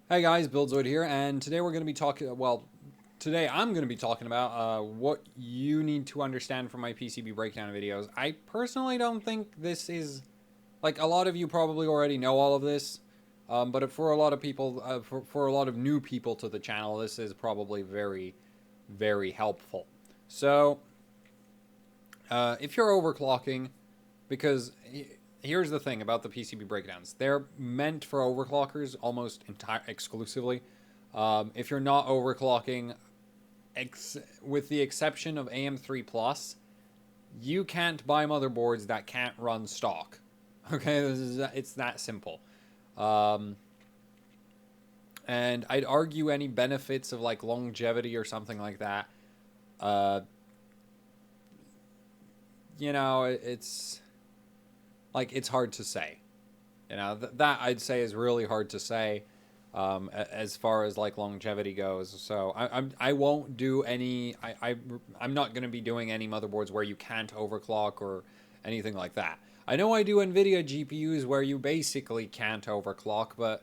Hey guys, Buildzoid here, and today we're going to be talking, today I'm going to be talking about what you need to understand from my PCB breakdown videos. I personally don't think this is, like, a lot of you probably already know all of this, but for a lot of people, for a lot of new people to the channel, this is probably very, very helpful. So, if you're overclocking, because here's the thing about the PCB breakdowns. They're meant for overclockers almost exclusively. If you're not overclocking, with the exception of AM3 Plus, you can't buy motherboards that can't run stock. Okay, it's that simple. Um, and I'd argue any benefits of like longevity or something like that. Uh, it's like it's hard to say. That I'd say is really hard to say as far as like longevity goes. So I won't do any. I'm not going to be doing any motherboards where you can't overclock or anything like that. I know I do NVIDIA GPUs where you basically can't overclock, but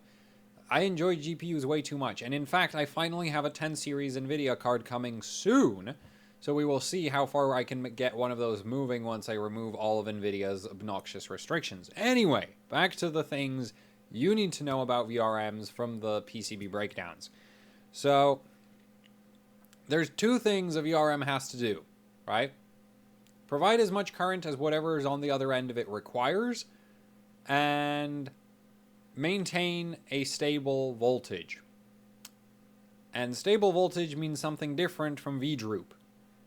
I enjoy GPUs way too much. And in fact, I finally have a 10 series NVIDIA card coming soon. So we will see how far I can get one of those moving once I remove all of NVIDIA's obnoxious restrictions. Anyway, back to the things you need to know about VRMs from the PCB breakdowns. So, there's two things a VRM has to do, right? Provide as much current as whatever is on the other end of it requires, and maintain a stable voltage. And stable voltage means something different from V-droop.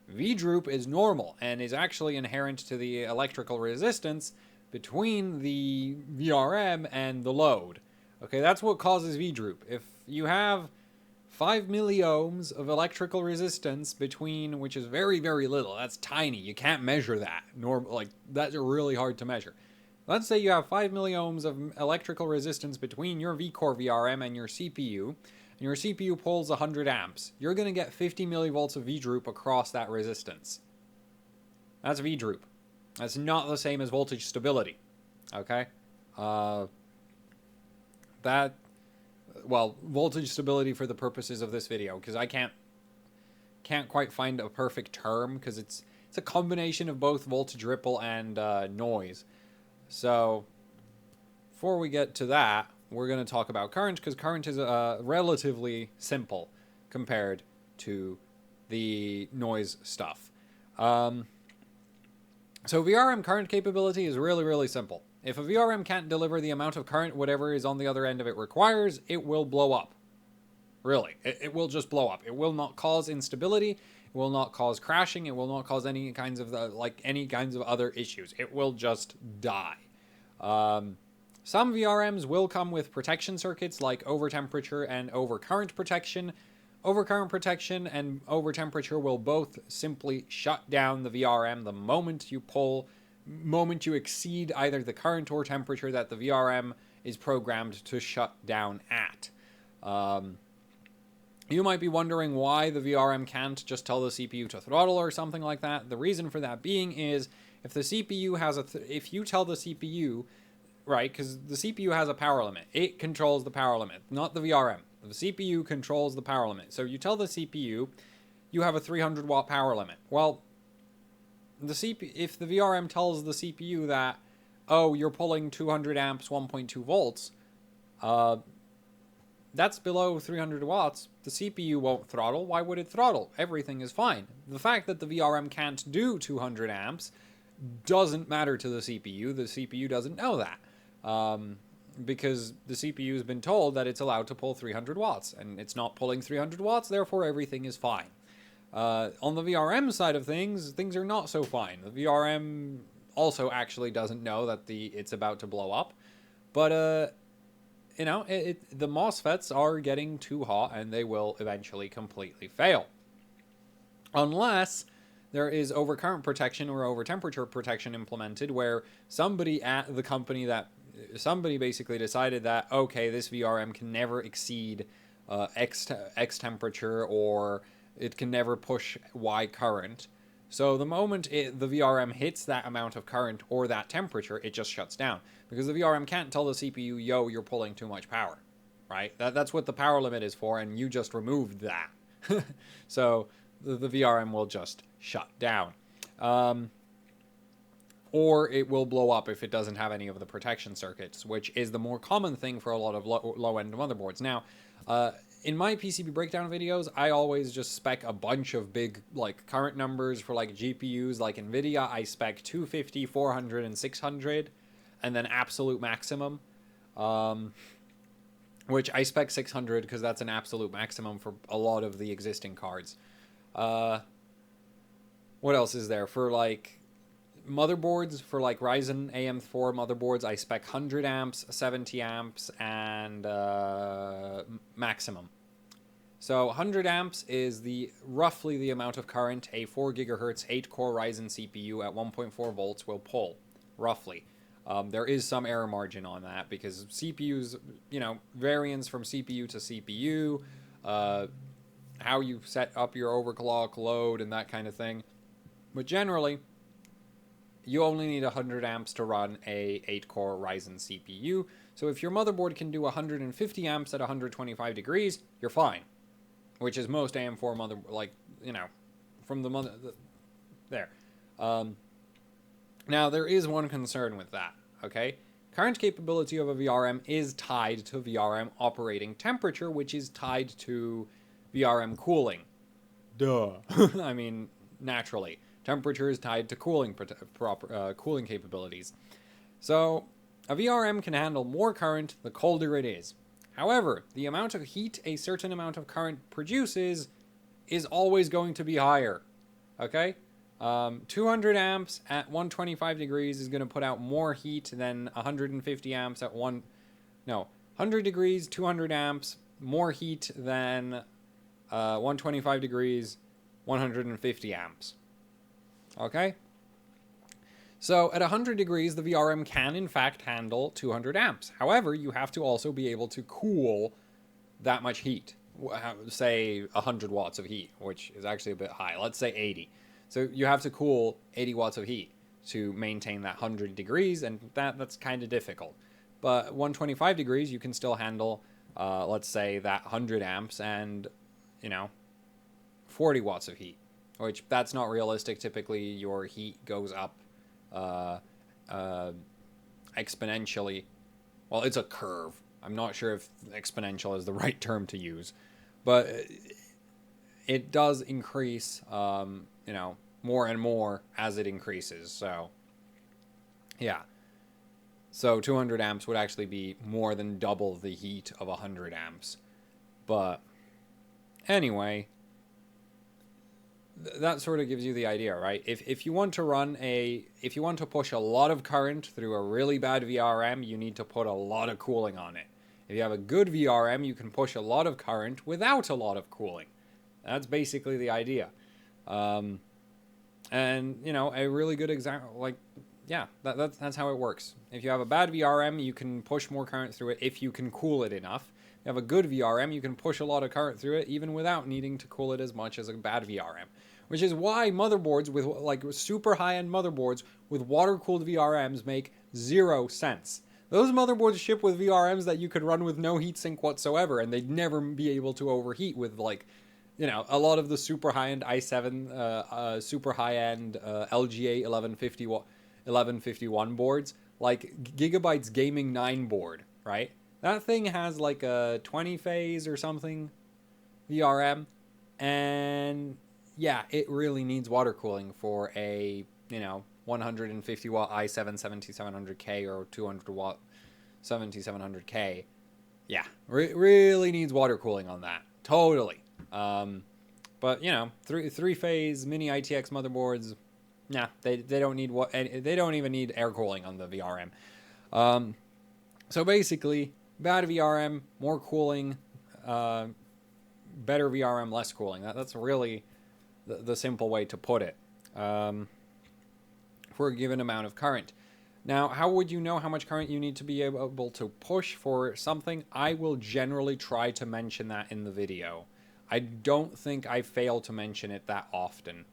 V-droop is normal and is actually inherent to the electrical resistance between the VRM and the load. Okay, that's what causes V-droop. If you have 5 milliohms of electrical resistance between, which is very, very little, that's tiny, you can't measure that. That's really hard to measure. Let's say you have 5 milliohms of electrical resistance between your V-core VRM and your CPU, and your CPU pulls 100 amps. You're going to get 50 millivolts of V-droop across that resistance. That's V-droop. That's not the same as voltage stability. Okay? Voltage stability for the purposes of this video, because I can't quite find a perfect term, because it's a combination of both voltage ripple and noise. So, before we get to that, we're going to talk about current, because current is relatively simple compared to the noise stuff. So VRM current capability is really, really simple. If a VRM can't deliver the amount of current whatever is on the other end of it requires, it will blow up. Really, it will just blow up. It will not cause instability. It will not cause crashing. It will not cause any kinds of other issues. It will just die. Some VRMs will come with protection circuits like overtemperature and overcurrent protection. Overcurrent protection and overtemperature will both simply shut down the VRM the moment you exceed either the current or temperature that the VRM is programmed to shut down at. You might be wondering why the VRM can't just tell the CPU to throttle or something like that. The reason for that being is if the CPU has if you tell the CPU, right, because the CPU has a power limit. It controls the power limit, not the VRM. The CPU controls the power limit. So you tell the CPU you have a 300 watt power limit. Well, if the VRM tells the CPU that, oh, you're pulling 200 amps, 1.2 volts, that's below 300 watts, the CPU won't throttle. Why would it throttle? Everything is fine. The fact that the VRM can't do 200 amps doesn't matter to the CPU. The CPU doesn't know that. Because the CPU has been told that it's allowed to pull 300 watts, and it's not pulling 300 watts, therefore everything is fine. On the VRM side of things are not so fine. The VRM also actually doesn't know that it's about to blow up, but the MOSFETs are getting too hot, and they will eventually completely fail. Unless there is overcurrent protection or overtemperature protection implemented, where somebody at the company somebody basically decided that, okay, this VRM can never exceed X temperature, or it can never push Y current. So the moment the VRM hits that amount of current or that temperature, it just shuts down. Because the VRM can't tell the CPU, yo, you're pulling too much power, right? That's what the power limit is for, and you just removed that. So the VRM will just shut down. Or it will blow up if it doesn't have any of the protection circuits, which is the more common thing for a lot of low-end motherboards. Now, in my PCB breakdown videos, I always just spec a bunch of big like current numbers for like GPUs. Like NVIDIA, I spec 250, 400, and 600, and then absolute maximum. Which I spec 600 because that's an absolute maximum for a lot of the existing cards. What else is there? For like motherboards, for like Ryzen AM4 motherboards, I spec 100 amps, 70 amps, and maximum. So 100 amps is roughly the amount of current a 4 gigahertz 8-core Ryzen CPU at 1.4 volts will pull, roughly. There is some error margin on that because CPUs, variance from CPU to CPU, how you set up your overclock load and that kind of thing. But generally, you only need 100 amps to run a 8-core Ryzen CPU. So if your motherboard can do 150 amps at 125 degrees, you're fine. Which is most AM4 from the mother... There. Now, there is one concern with that, okay? Current capability of a VRM is tied to VRM operating temperature, which is tied to VRM cooling. Duh. I mean, naturally. Temperature is tied to cooling cooling capabilities. So, a VRM can handle more current the colder it is. However, the amount of heat a certain amount of current produces is always going to be higher, okay? 200 amps at 125 degrees is going to put out more heat than 150 amps at 100 degrees, 200 amps, more heat than 125 degrees, 150 amps. Okay? So at 100 degrees, the VRM can in fact handle 200 amps. However, you have to also be able to cool that much heat. Say 100 watts of heat, which is actually a bit high. Let's say 80. So you have to cool 80 watts of heat to maintain that 100 degrees, and that's kind of difficult. But 125 degrees, you can still handle, let's say, that 100 amps and, 40 watts of heat, which that's not realistic. Typically, your heat goes up exponentially. Well, it's a curve. I'm not sure if exponential is the right term to use, but it does increase, more and more as it increases. So, yeah. So 200 amps would actually be more than double the heat of 100 amps. But anyway, that sort of gives you the idea, right? If you want to push a lot of current through a really bad VRM, you need to put a lot of cooling on it. If you have a good VRM, you can push a lot of current without a lot of cooling. That's basically the idea. And, a really good example, that's how it works. If you have a bad VRM, you can push more current through it if you can cool it enough. If you have a good VRM, you can push a lot of current through it even without needing to cool it as much as a bad VRM. Which is why motherboards with, super high-end motherboards with water-cooled VRMs make 0 sense. Those motherboards ship with VRMs that you could run with no heatsink whatsoever, and they'd never be able to overheat with, a lot of the super high-end i7, super high-end LGA 1151 boards, like Gigabyte's Gaming 9 board, right? That thing has like a 20-phase or something VRM, and yeah, it really needs water cooling for a, 150 watt i7 7700K or 200 watt 7700K. Yeah, really needs water cooling on that. Totally. But three-phase mini ITX motherboards, nah, they don't need they don't even need air cooling on the VRM. So basically, bad VRM, more cooling, better VRM, less cooling. That's really the simple way to put it. For a given amount of current. Now, how would you know how much current you need to be able to push for something? I will generally try to mention that in the video. I don't think I fail to mention it that often.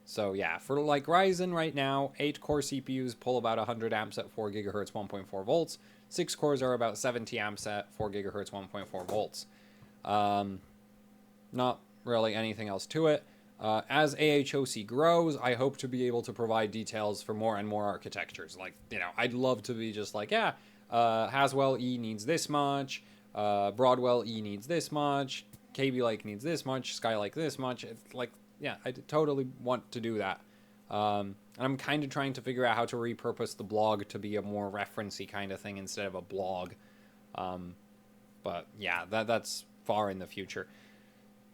So yeah, for like Ryzen right now, 8-core CPUs pull about 100 amps at 4 gigahertz, 1.4 volts. 6 cores are about 70 amps at 4 gigahertz, 1.4 volts. Not really anything else to it. As AHOC grows, I hope to be able to provide details for more and more architectures. Like, I'd love to be just like, yeah, Haswell E needs this much, Broadwell E needs this much, KB Lake needs this much, Skylake this much. It's like, yeah, I totally want to do that. And I'm kind of trying to figure out how to repurpose the blog to be a more referencey kind of thing instead of a blog. But yeah, that's far in the future.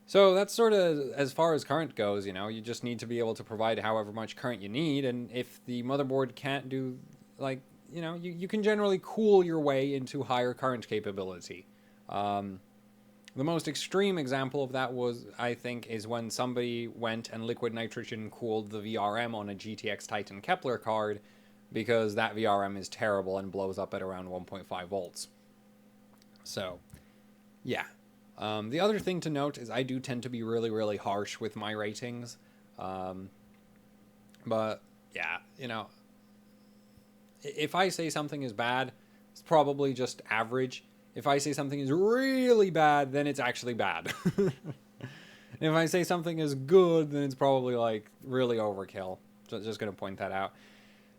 So that's sort of as far as current goes, you just need to be able to provide however much current you need. And if the motherboard can't do, like, you can generally cool your way into higher current capability. The most extreme example of that was, I think, is when somebody went and liquid nitrogen cooled the VRM on a GTX Titan Kepler card, because that VRM is terrible and blows up at around 1.5 volts. So, yeah. The other thing to note is I do tend to be really, really harsh with my ratings. But, yeah, if I say something is bad, it's probably just average. If I say something is really bad, then it's actually bad. If I say something is good, then it's probably, like, really overkill. Just going to point that out.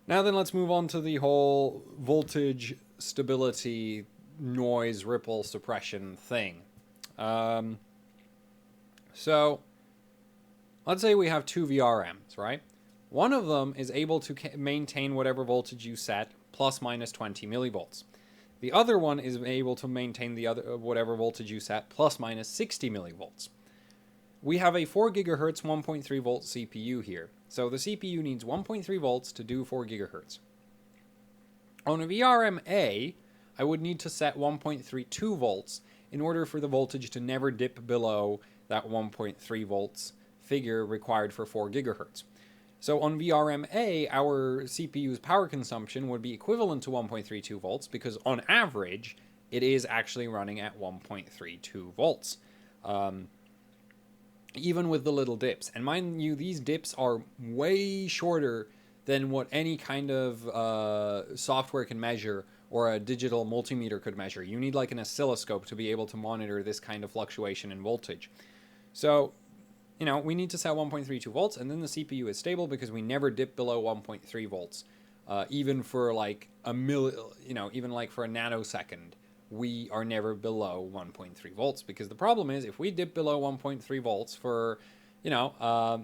Now then, let's move on to the whole voltage, stability, noise, ripple, suppression thing. So, let's say we have 2 VRMs, right? One of them is able to maintain whatever voltage you set, plus minus 20 millivolts. The other one is able to maintain the other whatever voltage you set, plus minus 60 millivolts. We have a 4 gigahertz 1.3 volt CPU here. So the CPU needs 1.3 volts to do 4 gigahertz. On a VRM-A, I would need to set 1.32 volts in order for the voltage to never dip below that 1.3 volts figure required for 4 gigahertz. So on VRM-A, our CPU's power consumption would be equivalent to 1.32 volts because on average, it is actually running at 1.32 volts. Even with the little dips. And mind you, these dips are way shorter than what any kind of software can measure or a digital multimeter could measure. You need like an oscilloscope to be able to monitor this kind of fluctuation in voltage. So, we need to set 1.32 volts, and then the CPU is stable because we never dip below 1.3 volts. Even for like even like for a nanosecond, we are never below 1.3 volts, because the problem is if we dip below 1.3 volts for, a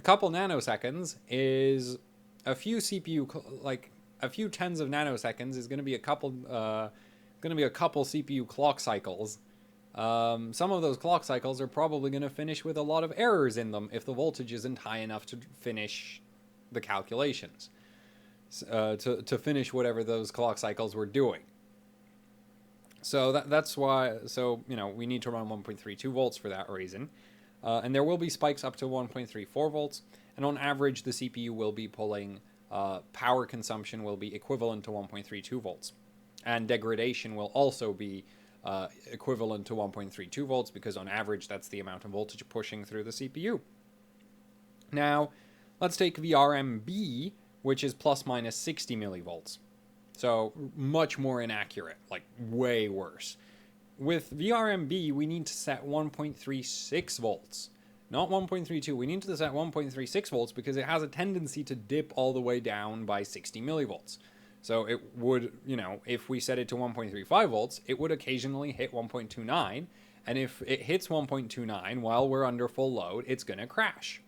couple nanoseconds is a few CPU, like a few tens of nanoseconds is going to be a couple CPU clock cycles. Some of those clock cycles are probably going to finish with a lot of errors in them if the voltage isn't high enough to finish the calculations, to finish whatever those clock cycles were doing. So that's why, we need to run 1.32 volts for that reason. And there will be spikes up to 1.34 volts. And on average, the CPU will be pulling, power consumption will be equivalent to 1.32 volts. And degradation will also be equivalent to 1.32 volts, because on average, that's the amount of voltage pushing through the CPU. Now, let's take VRMB, which is plus minus 60 millivolts. So much more inaccurate, like way worse. With VRMB, we need to set 1.36 volts, not 1.32. We need to set 1.36 volts because it has a tendency to dip all the way down by 60 millivolts. So it would, if we set it to 1.35 volts, it would occasionally hit 1.29. And if it hits 1.29 while we're under full load, it's going to crash.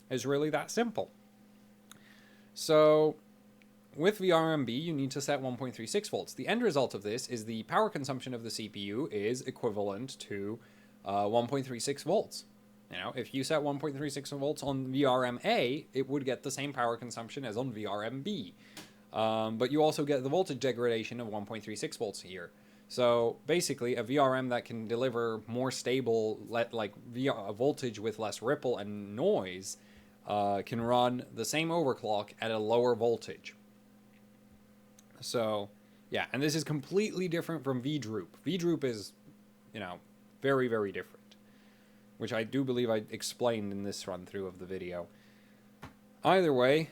It's really that simple. So with VRMB, you need to set 1.36 volts. The end result of this is the power consumption of the CPU is equivalent to 1.36 volts. If you set 1.36 volts on VRM-A, it would get the same power consumption as on VRM-B. But you also get the voltage degradation of 1.36 volts here. So basically, a VRM that can deliver more stable, voltage with less ripple and noise can run the same overclock at a lower voltage. So, yeah, and this is completely different from VDroop. VDroop is, very, very different, which I do believe I explained in this run-through of the video. Either way,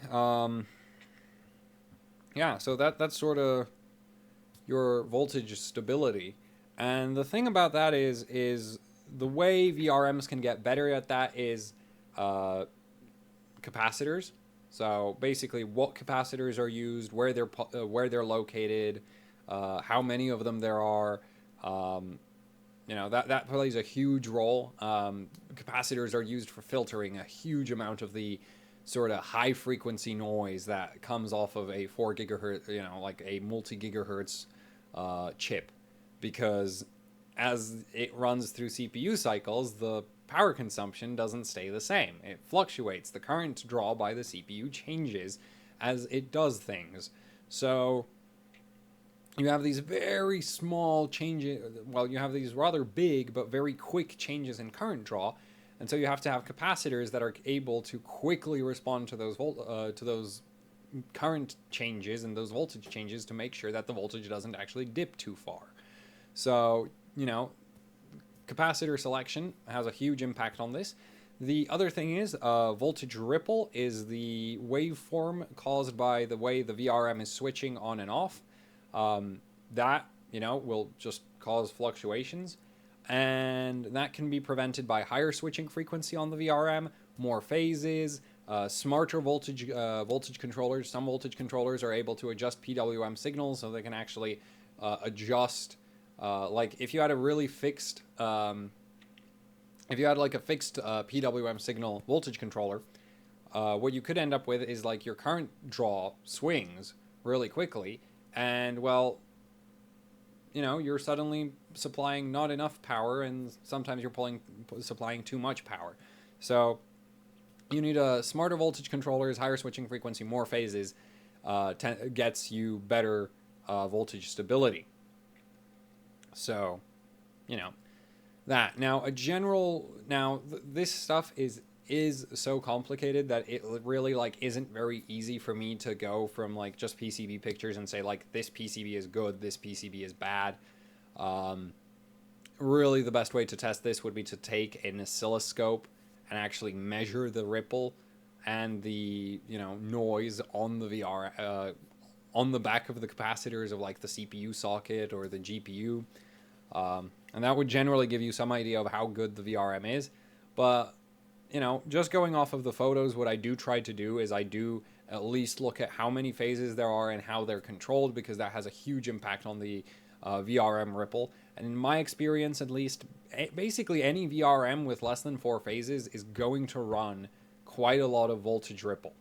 yeah, so that's sort of your voltage stability. And the thing about that is the way VRMs can get better at that is capacitors. So basically, what capacitors are used, where they're located, how many of them there are. That plays a huge role. Capacitors are used for filtering a huge amount of the sort of high frequency noise that comes off of a 4 gigahertz, like a multi gigahertz chip, because as it runs through CPU cycles, the power consumption doesn't stay the same. It fluctuates. The current draw by the CPU changes as it does things. So you have these very small changes. Well, you have these rather big but very quick changes in current draw, and so you have to have capacitors that are able to quickly respond to those current changes and those voltage changes to make sure that the voltage doesn't actually dip too far. So, capacitor selection has a huge impact on this. The other thing is voltage ripple is the waveform caused by the way the VRM is switching on and off. That will just cause fluctuations, and that can be prevented by higher switching frequency on the VRM, more phases, smarter voltage controllers. Some voltage controllers are able to adjust PWM signals, so they can actually adjust. Like if you had a really fixed, if you had like a fixed PWM signal voltage controller, what you could end up with is like your current draw swings really quickly, and well, you're suddenly supplying not enough power, and sometimes you're supplying too much power. So you need a smarter voltage controllers, higher switching frequency, more phases, gets you better voltage stability. So, that. Now, this stuff is so complicated that it really isn't very easy for me to go from just PCB pictures and say this PCB is good, this PCB is bad. Really the best way to test this would be to take an oscilloscope and actually measure the ripple and the noise on the VR on the back of the capacitors of the CPU socket or the GPU, and that would generally give you some idea of how good the VRM is. But just going off of the photos, what I do try to do is I do at least look at how many phases there are and how they're controlled, because that has a huge impact on the VRM ripple. And in my experience, at least, basically any VRM with less than 4 phases is going to run quite a lot of voltage ripple.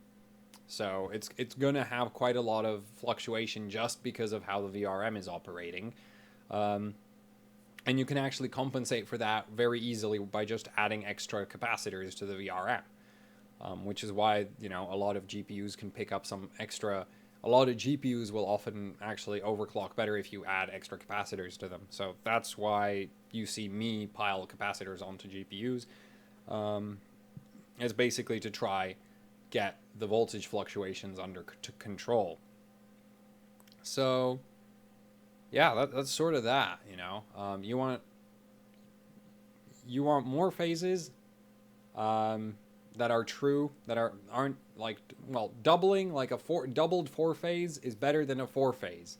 So it's going to have quite a lot of fluctuation just because of how the VRM is operating. And you can actually compensate for that very easily by just adding extra capacitors to the VRM, which is why, a lot of GPUs can pick up some extra. A lot of GPUs will often actually overclock better if you add extra capacitors to them. So that's why you see me pile capacitors onto GPUs. It's basically to try get the voltage fluctuations under control. So yeah, that's sort of that. You want more phases that are true, that aren't doubling. Doubled 4 phase is better than a 4 phase,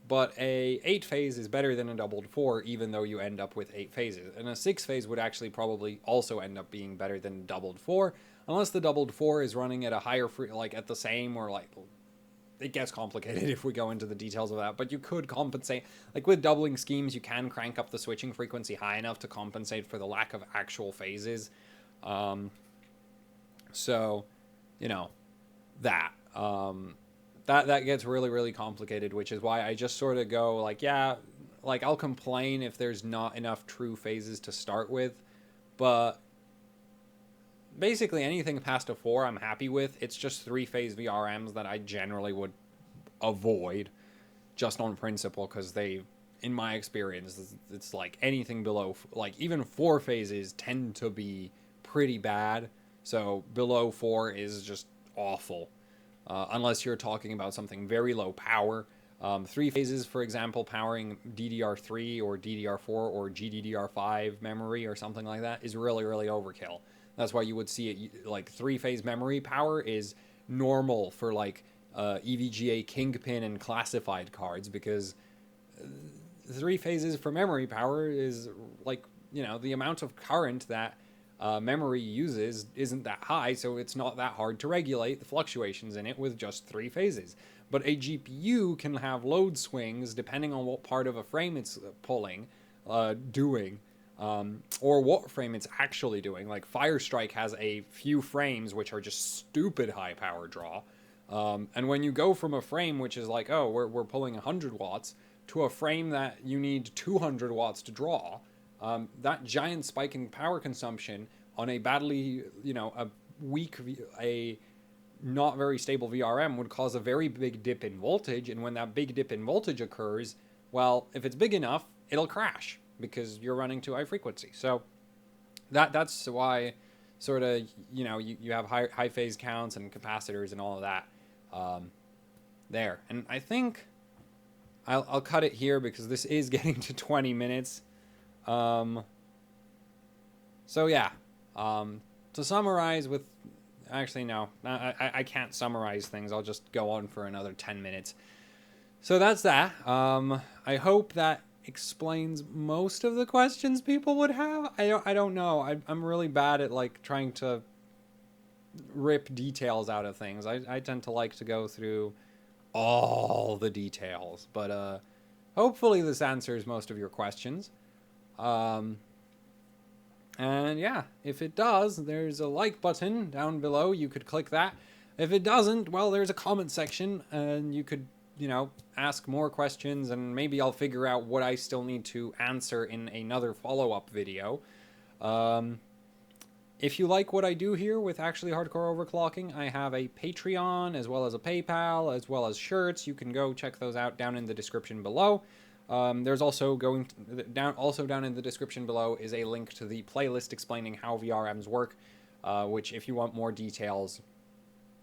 but a 8 phase is better than a doubled 4, even though you end up with 8 phases. And a 6 phase would actually probably also end up being better than doubled 4, unless the doubled 4 is running at a higher at the same, or it gets complicated if we go into the details of that. But you could compensate, with doubling schemes, you can crank up the switching frequency high enough to compensate for the lack of actual phases. So, that. That gets really, really complicated, which is why I just sort of go I'll complain if there's not enough true phases to start with, but basically anything past a 4 I'm happy with. It's just 3-phase VRMs that I generally would avoid just on principle, because in my experience, it's anything below, even 4 phases tend to be pretty bad. So below 4 is just awful. Unless you're talking about something very low power. 3 phases, for example, powering DDR3 or DDR4 or GDDR5 memory or something like that is really, really overkill. That's why you would see it 3-phase memory power is normal for EVGA Kingpin and classified cards, because 3 phases for memory power is like, the amount of current that memory uses isn't that high, so it's not that hard to regulate the fluctuations in it with just 3 phases. But a GPU can have load swings depending on what part of a frame it's pulling, doing, or what frame it's actually doing. Like Firestrike has a few frames which are just stupid high power draw. And when you go from a frame which is like, oh, we're pulling 100 watts to a frame that you need 200 watts to draw, that giant spike in power consumption on a badly, a weak, a not very stable VRM would cause a very big dip in voltage. And when that big dip in voltage occurs, well, if it's big enough, it'll crash because you're running too high frequency. So that's why sort of, you have high phase counts and capacitors and all of that there. And I think I'll cut it here because this is getting to 20 minutes. So yeah, to summarize with, actually no, I can't summarize things. I'll just go on for another 10 minutes. So that's that. I hope that explains most of the questions people would have. I don't know. I'm really bad at like trying to rip details out of things. I tend to like to go through all the details, but hopefully this answers most of your questions. And yeah, if it does, there's a like button down below. You could click that. If it doesn't, well, there's a comment section and you could, ask more questions, and maybe I'll figure out what I still need to answer in another follow-up video. If you like what I do here with Actually Hardcore Overclocking, I have a Patreon as well as a PayPal as well as shirts. You can go check those out down in the description below. There's also down in the description below is a link to the playlist explaining how VRMs work, which, if you want more details,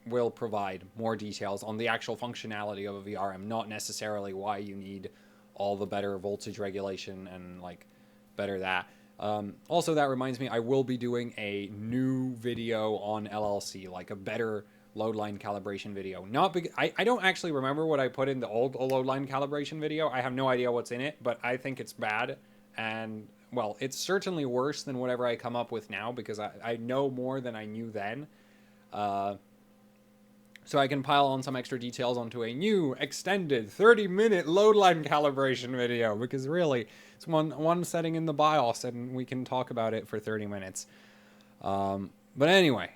will provide more details on the actual functionality of a VRM, not necessarily why you need all the better voltage regulation and like better that. Also, that reminds me, I will be doing a new video on LLC, like a better load line calibration video. Not because I don't actually remember what I put in the old load line calibration video. I have no idea what's in it, but I think it's bad. And, well, it's certainly worse than whatever I come up with now, because I know more than I knew then. So I can pile on some extra details onto a new, extended, 30-minute load line calibration video, because really, it's one setting in the BIOS, and we can talk about it for 30 minutes. But anyway,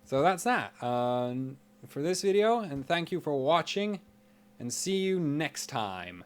so that's that for this video, and thank you for watching, and see you next time.